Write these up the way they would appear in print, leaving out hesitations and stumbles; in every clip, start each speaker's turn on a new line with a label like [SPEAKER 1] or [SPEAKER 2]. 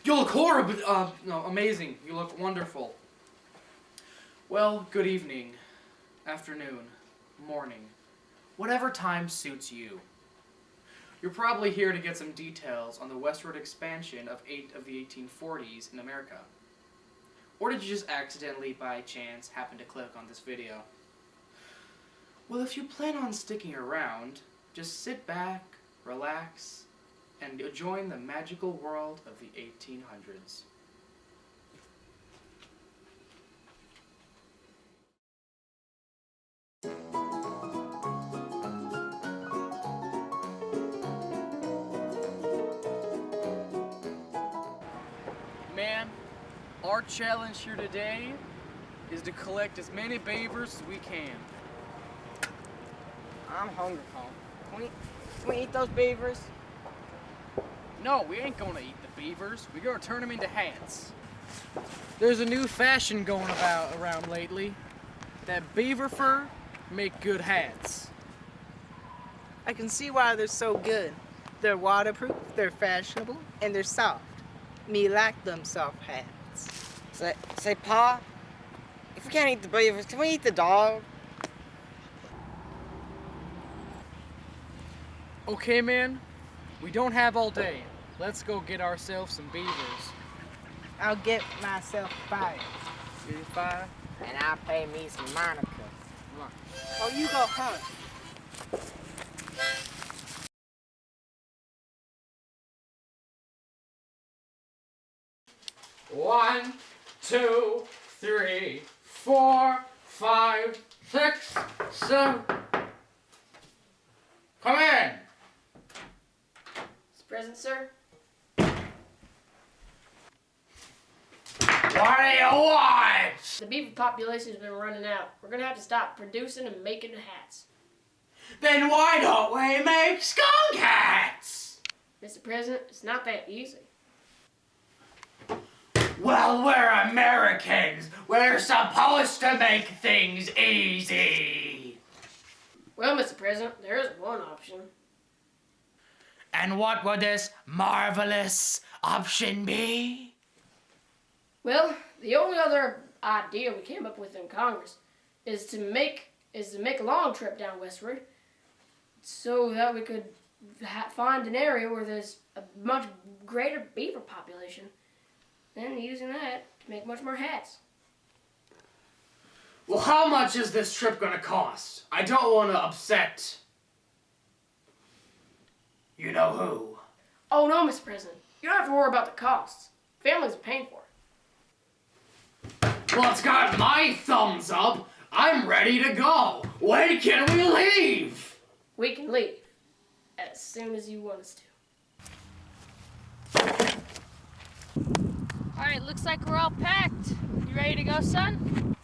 [SPEAKER 1] You look horrible. No, amazing. You look wonderful. Well, good evening, afternoon, morning, whatever time suits you. You're probably here to get some details on the westward expansion of the 1840s in America. Or did you just accidentally, by chance, happen to click on this video? Well, if you plan on sticking around, just sit back, relax, and join the magical world of the 1800s. Man, our challenge here today is to collect as many beavers as we can.
[SPEAKER 2] I'm hungry, Paul. Can we eat those beavers?
[SPEAKER 1] No, we ain't gonna eat the beavers. We're gonna turn them into hats. There's a new fashion going around lately. That beaver fur make good hats.
[SPEAKER 3] I can see why they're so good. They're waterproof, they're fashionable, and they're soft. Me like them soft hats.
[SPEAKER 2] Say, Pa, if we can't eat the beavers, can we eat the dog?
[SPEAKER 1] Okay, man. We don't have all day. Let's go get ourselves some beavers.
[SPEAKER 3] I'll get myself 5.
[SPEAKER 1] You 5?
[SPEAKER 2] And I'll pay me some Monica.
[SPEAKER 1] Come on.
[SPEAKER 3] Oh, you go hunt.
[SPEAKER 1] 1, 2, 3, 4, 5, 6, 7. Come in!
[SPEAKER 4] Present, sir.
[SPEAKER 1] What do you want?
[SPEAKER 4] The beaver population has been running out. We're gonna have to stop producing and making the hats.
[SPEAKER 1] Then why don't we make skunk hats?
[SPEAKER 4] Mr. President, it's not that easy.
[SPEAKER 1] Well, we're Americans. We're supposed to make things easy.
[SPEAKER 4] Well, Mr. President, there is one option.
[SPEAKER 1] And what would this marvelous option be?
[SPEAKER 4] Well, the only other idea we came up with in Congress is to make a long trip down westward so that we could find an area where there's a much greater beaver population and using that to make much more hats.
[SPEAKER 1] Well, how much is this trip gonna cost? I don't want to upset you know who.
[SPEAKER 4] Oh no, Mr. President. You don't have to worry about the costs. Families are paying for it.
[SPEAKER 1] Well, it's got my thumbs up. I'm ready to go. When can we leave?
[SPEAKER 4] We can leave as soon as you want us to.
[SPEAKER 5] Alright, looks like we're all packed. You ready to go, son?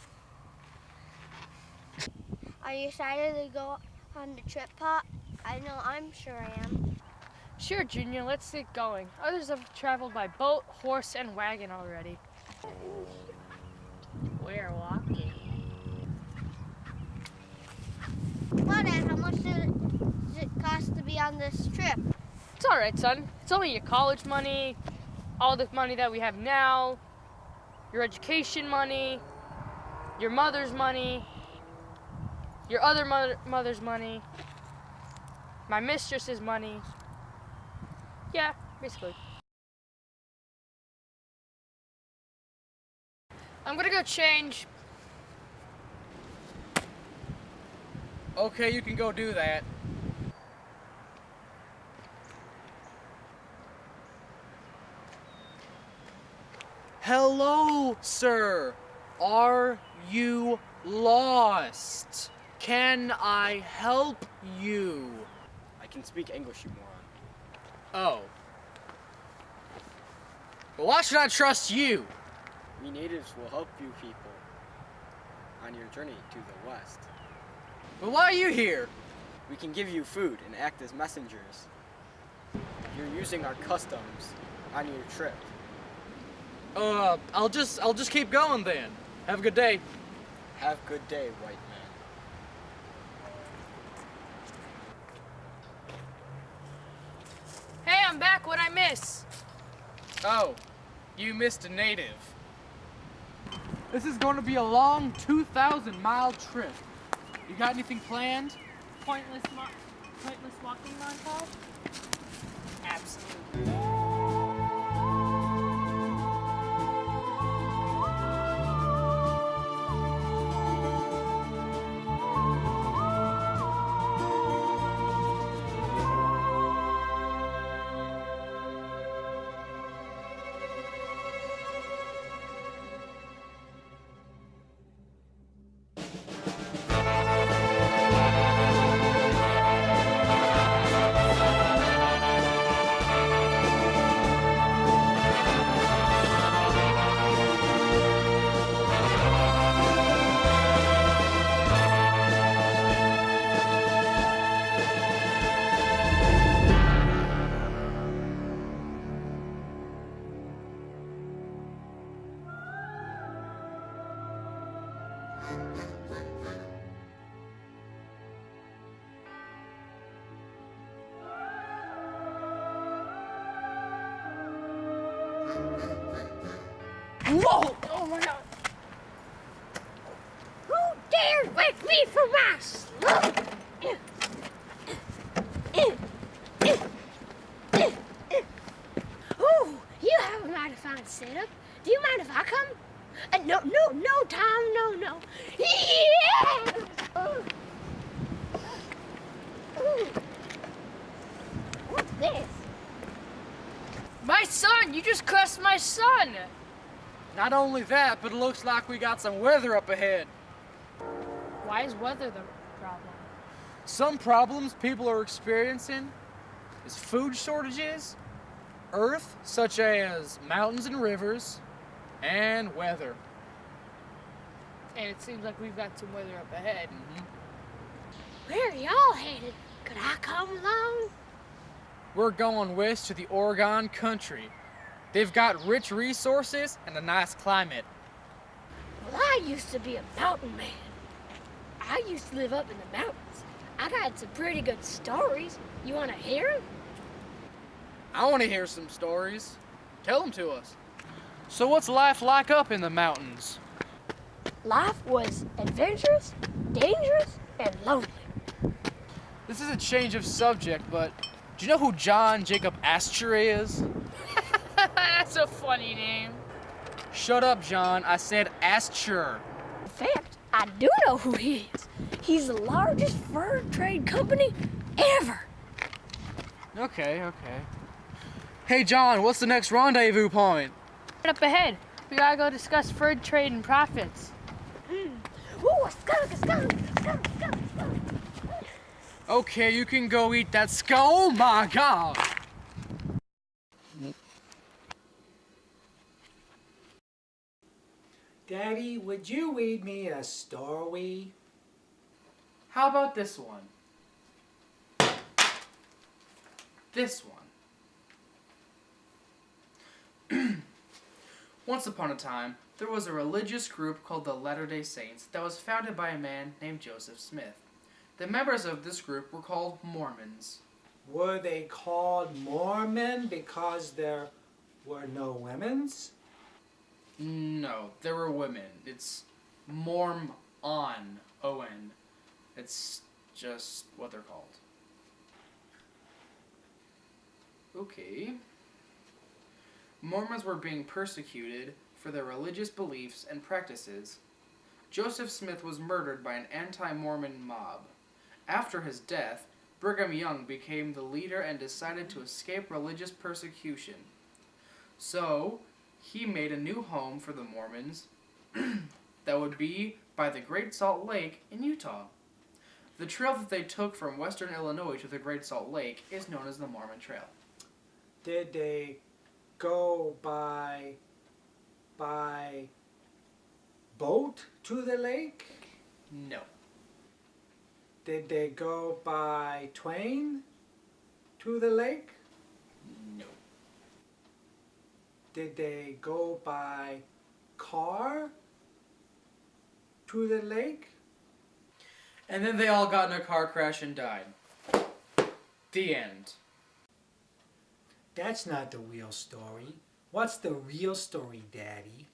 [SPEAKER 6] Are you excited to go on the trip, Pop? I know I'm sure I am.
[SPEAKER 5] Sure, Junior, let's get going. Others have traveled by boat, horse, and wagon already. We're walking.
[SPEAKER 6] Well, Dad, how much does it cost to be on this trip?
[SPEAKER 5] It's alright, son. It's only your college money, all the money that we have now, your education money, your mother's money, your other mother's money, my mistress's money. Yeah, basically. I'm gonna go change.
[SPEAKER 1] Okay, you can go do that. Hello, sir. Are you lost? Can I help you?
[SPEAKER 2] I can speak English, you moron.
[SPEAKER 1] Oh. Well, why should I trust you?
[SPEAKER 2] We natives will help you people on your journey to the west.
[SPEAKER 1] Well, why are you here?
[SPEAKER 2] We can give you food and act as messengers. You're using our customs on your trip.
[SPEAKER 1] I'll just keep going then. Have a good day.
[SPEAKER 2] Have a good day, white man.
[SPEAKER 5] Hey, I'm back. What'd I miss?
[SPEAKER 1] Oh, You missed a native. This is going to be a long 2,000-mile trip. You got anything planned?
[SPEAKER 5] Pointless walking montage?
[SPEAKER 1] Absolutely.
[SPEAKER 6] Whoa! Oh my God! Who dares wake me from my sleep? Ooh, you have a mighty fine setup. Do you mind if I come? No, Tom, no. Yeah! Ooh. What's this?
[SPEAKER 5] My son! You just crushed my son!
[SPEAKER 1] Not only that, but it looks like we got some weather up ahead.
[SPEAKER 5] Why is weather the problem?
[SPEAKER 1] Some problems people are experiencing is food shortages, earth, such as mountains and rivers, and weather.
[SPEAKER 5] And it seems like we've got some weather up ahead.
[SPEAKER 6] Where are y'all headed? Could I come along?
[SPEAKER 1] We're going west to the Oregon country. They've got rich resources and a nice climate.
[SPEAKER 6] Well, I used to be a mountain man. I used to live up in the mountains. I got some pretty good stories. You want to hear them?
[SPEAKER 1] I want to hear some stories. Tell them to us. So what's life like up in the mountains?
[SPEAKER 6] Life was adventurous, dangerous, and lonely.
[SPEAKER 1] This is a change of subject, but do you know who John Jacob Astor is?
[SPEAKER 5] That's a funny name.
[SPEAKER 1] Shut up, John. I said Astor.
[SPEAKER 6] In fact, I do know who he is. He's the largest fur trade company ever.
[SPEAKER 1] Okay. Hey, John, what's the next rendezvous point?
[SPEAKER 5] Right up ahead. We gotta go discuss fur trade and profits.
[SPEAKER 6] Ooh, a skunk.
[SPEAKER 1] Okay, you can go eat that skull. Oh my God!
[SPEAKER 7] Daddy, would you read me a story?
[SPEAKER 1] How about this one? This one. Once upon a time, there was a religious group called the Latter-day Saints that was founded by a man named Joseph Smith. The members of this group were called Mormons.
[SPEAKER 7] Were they called Mormon because there were no women's?
[SPEAKER 1] No, there were women. It's Mormon, O-N. It's just what they're called. Okay. Mormons were being persecuted for their religious beliefs and practices. Joseph Smith was murdered by an anti-Mormon mob. After his death, Brigham Young became the leader and decided to escape religious persecution. So, he made a new home for the Mormons that would be by the Great Salt Lake in Utah. The trail that they took from western Illinois to the Great Salt Lake is known as the Mormon Trail.
[SPEAKER 7] Did they go by boat to the lake?
[SPEAKER 1] No.
[SPEAKER 7] Did they go by train to the lake?
[SPEAKER 1] No.
[SPEAKER 7] Did they go by car to the lake?
[SPEAKER 1] And then they all got in a car crash and died. The end.
[SPEAKER 7] That's not the real story. What's the real story, Daddy?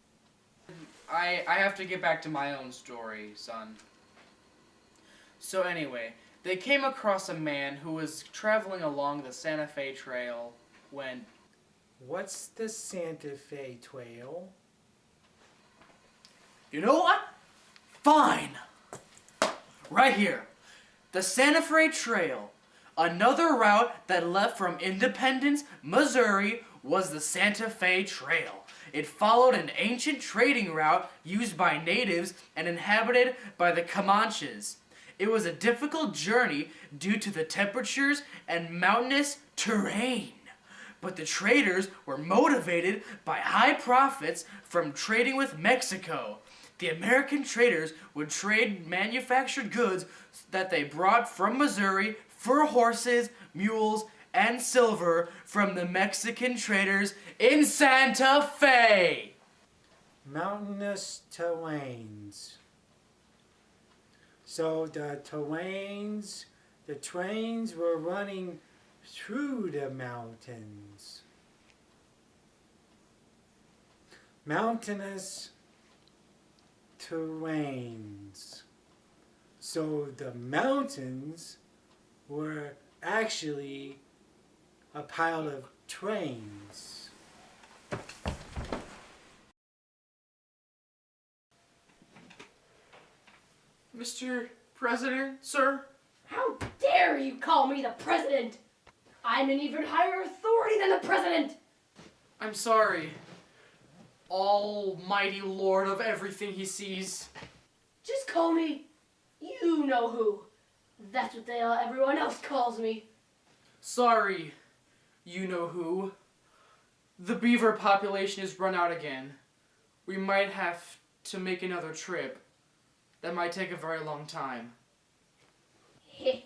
[SPEAKER 1] I have to get back to my own story, son. So anyway, they came across a man who was traveling along the Santa Fe Trail when...
[SPEAKER 7] What's the Santa Fe Trail?
[SPEAKER 1] You know what? Fine! Right here. The Santa Fe Trail. Another route that left from Independence, Missouri, was the Santa Fe Trail. It followed an ancient trading route used by natives and inhabited by the Comanches. It was a difficult journey due to the temperatures and mountainous terrain. But the traders were motivated by high profits from trading with Mexico. The American traders would trade manufactured goods that they brought from Missouri for horses, mules, and silver from the Mexican traders in Santa Fe.
[SPEAKER 7] Mountainous terrains. So the trains were running through the mountains. Mountainous terrains. So the mountains were actually a pile of trains.
[SPEAKER 1] Mr. President, sir?
[SPEAKER 4] How dare you call me the president? I'm an even higher authority than the president.
[SPEAKER 1] I'm sorry. Almighty Lord of everything he sees.
[SPEAKER 4] Just call me you know who. That's what everyone else calls me.
[SPEAKER 1] Sorry, you know who. The beaver population is run out again. We might have to make another trip. That might take a very long time.
[SPEAKER 4] Heh.